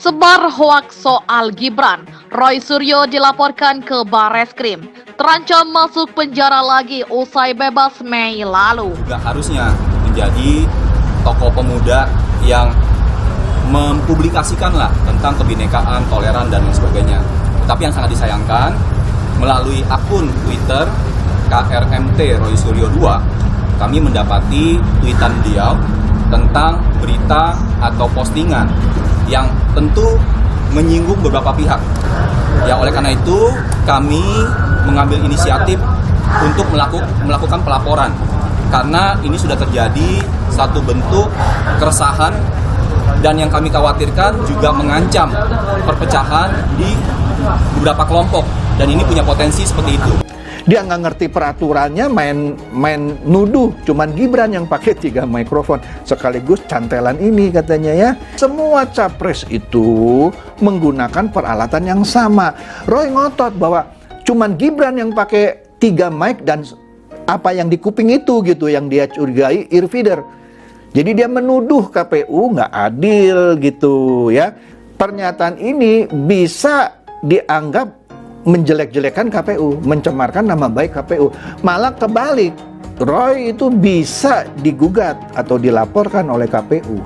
Sebar hoaks soal Gibran, Roy Suryo dilaporkan ke Bareskrim, terancam masuk penjara lagi usai bebas Mei lalu. Juga harusnya menjadi tokoh pemuda yang mempublikasikanlah tentang kebinekaan, toleran, dan lain sebagainya. Tetapi yang sangat disayangkan, melalui akun Twitter KRMT Roy Suryo 2, kami mendapati tweetan beliau tentang berita atau postingan yang tentu menyinggung beberapa pihak. Ya, oleh karena itu kami mengambil inisiatif untuk melakukan pelaporan karena ini sudah terjadi satu bentuk keresahan dan yang kami khawatirkan juga mengancam perpecahan di beberapa kelompok dan ini punya potensi seperti itu. Dia nggak ngerti peraturannya, main nuduh. Cuman Gibran yang pakai 3 mikrofon sekaligus cantelan ini katanya ya. Semua capres itu menggunakan peralatan yang sama. Roy ngotot bahwa cuman Gibran yang pakai 3 mic dan apa yang di kuping itu gitu yang dia curigai earfeeder. Jadi dia menuduh KPU nggak adil gitu ya. Pernyataan ini bisa dianggap menjelek-jelekan KPU, mencemarkan nama baik KPU. Malah kebalik, Roy itu bisa digugat atau dilaporkan oleh KPU.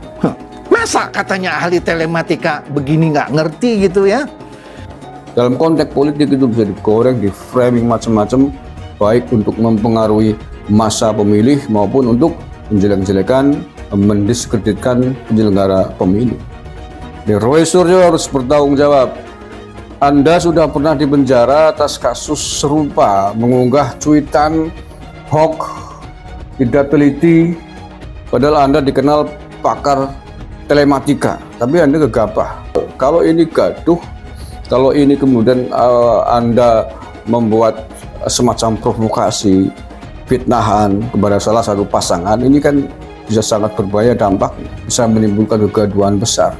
Masa katanya ahli telematika begini nggak ngerti gitu ya? Dalam konteks politik itu bisa digoreng, di framing macam-macam, baik untuk mempengaruhi masa pemilih maupun untuk menjelek-jelekan, mendiskreditkan penyelenggara pemilu. Roy Suryo harus bertanggung jawab. Anda sudah pernah dipenjara atas kasus serupa, mengunggah cuitan hoax, tidak teliti, padahal Anda dikenal pakar telematika, tapi Anda gegabah. Kalau ini gaduh, kalau ini kemudian Anda membuat semacam provokasi, fitnahan kepada salah satu pasangan, ini kan bisa sangat berbahaya dampaknya, bisa menimbulkan kegaduhan besar.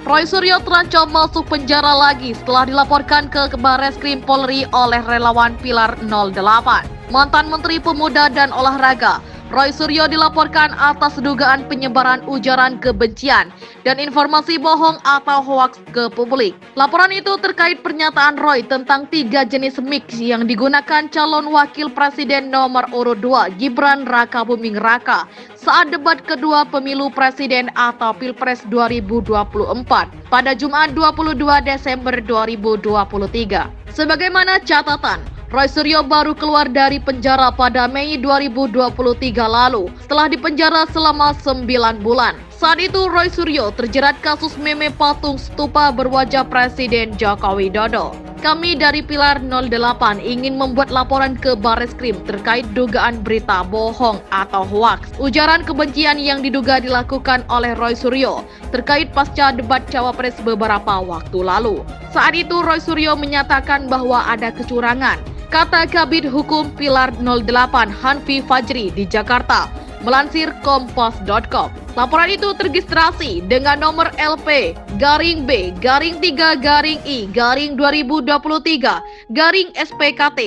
Roy Suryo terancam masuk penjara lagi setelah dilaporkan ke Bareskrim Polri oleh relawan Pilar 08. Mantan Menteri Pemuda dan Olahraga, Roy Suryo dilaporkan atas dugaan penyebaran ujaran kebencian dan informasi bohong atau hoaks ke publik. Laporan itu terkait pernyataan Roy tentang 3 jenis mic yang digunakan calon wakil presiden nomor urut 2 Gibran Rakabuming Raka saat debat kedua pemilu presiden atau Pilpres 2024 pada Jumat 22 Desember 2023. Sebagaimana catatan, Roy Suryo baru keluar dari penjara pada Mei 2023 lalu setelah dipenjara selama 9 bulan. Saat itu Roy Suryo terjerat kasus meme patung stupa berwajah Presiden Joko Widodo. Kami dari Pilar 08 ingin membuat laporan ke Bareskrim terkait dugaan berita bohong atau hoaks, ujaran kebencian yang diduga dilakukan oleh Roy Suryo terkait pasca debat Cawapres beberapa waktu lalu. Saat itu Roy Suryo menyatakan bahwa ada kecurangan, kata Kabid Hukum Pilar 08 Hanfi Fajri di Jakarta, melansir kompas.com. Laporan itu terregistrasi dengan nomor LP-B-3-I-2023-SPKT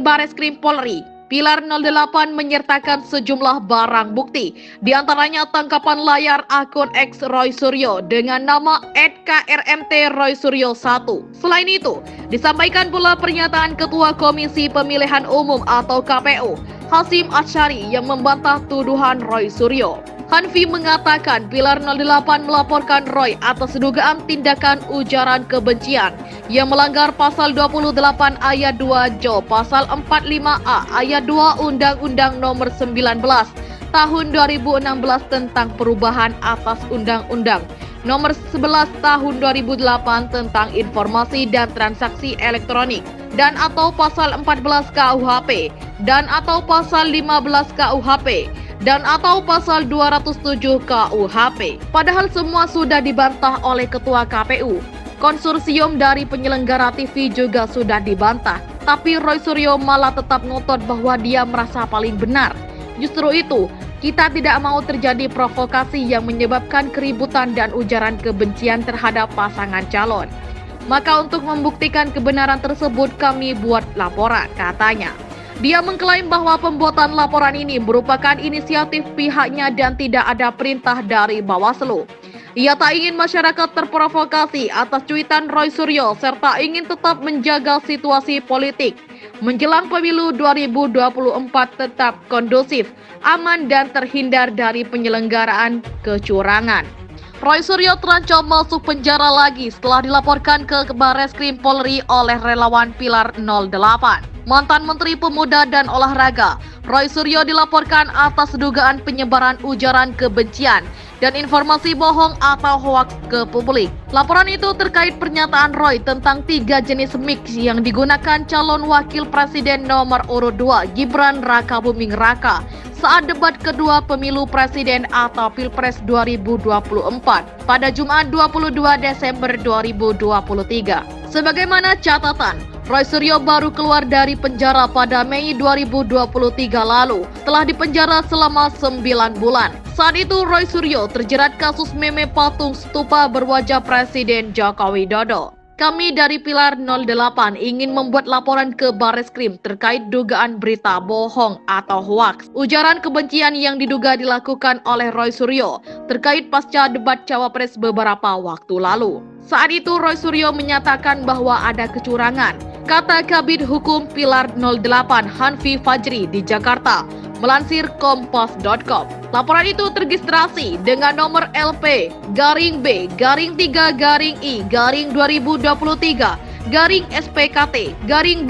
Bareskrim Polri. Pilar 08 menyertakan sejumlah barang bukti, diantaranya tangkapan layar akun X Roy Suryo dengan nama @KRMT Roy Suryo 1. Selain itu, disampaikan pula pernyataan Ketua Komisi Pemilihan Umum atau KPU, Hasyim Asyari yang membantah tuduhan Roy Suryo. Hanfi mengatakan Pilar 08 melaporkan Roy atas dugaan tindakan ujaran kebencian yang melanggar pasal 28 ayat 2 Jo, pasal 45A ayat 2 Undang-Undang Nomor 19 Tahun 2016 tentang perubahan atas Undang-Undang Nomor 11 Tahun 2008 tentang informasi dan transaksi elektronik dan atau pasal 14 KUHP dan atau pasal 15 KUHP dan atau pasal 207 KUHP. Padahal semua sudah dibantah oleh Ketua KPU. Konsorsium dari penyelenggara TV juga sudah dibantah. Tapi Roy Suryo malah tetap ngotot bahwa dia merasa paling benar. Justru itu, kita tidak mau terjadi provokasi yang menyebabkan keributan dan ujaran kebencian terhadap pasangan calon. Maka untuk membuktikan kebenaran tersebut kami buat laporan, katanya. Dia mengklaim bahwa pembuatan laporan ini merupakan inisiatif pihaknya dan tidak ada perintah dari Bawaslu. Ia tak ingin masyarakat terprovokasi atas cuitan Roy Suryo serta ingin tetap menjaga situasi politik menjelang pemilu 2024 tetap kondusif, aman dan terhindar dari penyelenggaraan kecurangan. Roy Suryo terancam masuk penjara lagi setelah dilaporkan ke Barreskrim Polri oleh relawan Pilar 08. Mantan Menteri Pemuda dan Olahraga, Roy Suryo dilaporkan atas dugaan penyebaran ujaran kebencian dan informasi bohong atau hoaks ke publik. Laporan itu terkait pernyataan Roy tentang 3 jenis mic yang digunakan calon wakil presiden nomor urut 2 Gibran Rakabuming Raka saat debat kedua pemilu presiden atau Pilpres 2024 pada Jumat 22 Desember 2023. Sebagaimana catatan, Roy Suryo baru keluar dari penjara pada Mei 2023 lalu, telah dipenjara selama 9 bulan. Saat itu Roy Suryo terjerat kasus meme patung stupa berwajah Presiden Joko Widodo. Kami dari Pilar 08 ingin membuat laporan ke Barreskrim terkait dugaan berita bohong atau hoaks, ujaran kebencian yang diduga dilakukan oleh Roy Suryo terkait pasca debat Cawapres beberapa waktu lalu. Saat itu Roy Suryo menyatakan bahwa ada kecurangan, kata Kabid Hukum Pilar 08 Hanfi Fajri di Jakarta, melansir kompas.com. Laporan itu terregistrasi dengan nomor LP-B-3-I-2023-SPKT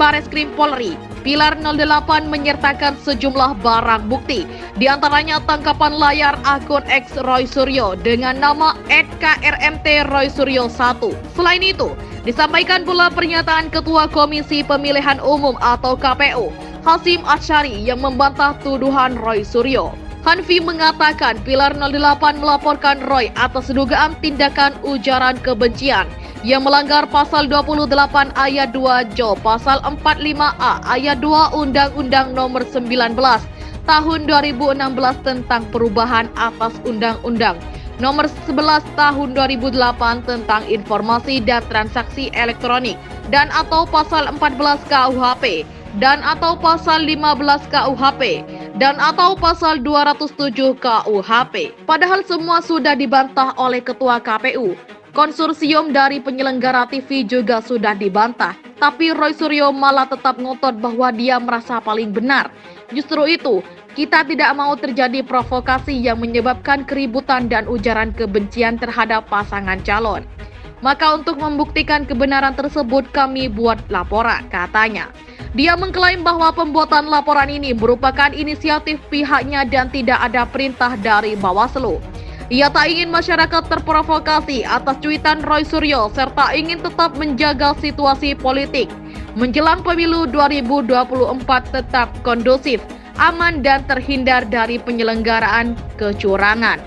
Barreskrim Polri. Pilar 08 menyertakan sejumlah barang bukti, diantaranya tangkapan layar akun X Roy Suryo dengan nama @KRMT Roy Suryo 1. Selain itu, disampaikan pula pernyataan Ketua Komisi Pemilihan Umum atau KPU, Hasyim Asyari yang membantah tuduhan Roy Suryo. Hanfi mengatakan Pilar 08 melaporkan Roy atas dugaan tindakan ujaran kebencian yang melanggar pasal 28 ayat 2 Jo pasal 45A ayat 2 Undang-Undang Nomor 19 Tahun 2016 tentang perubahan atas Undang-Undang Nomor 11 Tahun 2008 tentang informasi dan transaksi elektronik dan atau pasal 14 KUHP dan atau pasal 15 KUHP dan atau pasal 207 KUHP. Padahal semua sudah dibantah oleh Ketua KPU. Konsorsium dari penyelenggara TV juga sudah dibantah. Tapi Roy Suryo malah tetap ngotot bahwa dia merasa paling benar. Justru itu, kita tidak mau terjadi provokasi yang menyebabkan keributan dan ujaran kebencian terhadap pasangan calon. Maka untuk membuktikan kebenaran tersebut kami buat laporan, katanya. Dia mengklaim bahwa pembuatan laporan ini merupakan inisiatif pihaknya dan tidak ada perintah dari Bawaslu. Ia tak ingin masyarakat terprovokasi atas cuitan Roy Suryo serta ingin tetap menjaga situasi politik menjelang pemilu 2024 tetap kondusif, aman dan terhindar dari penyelenggaraan kecurangan.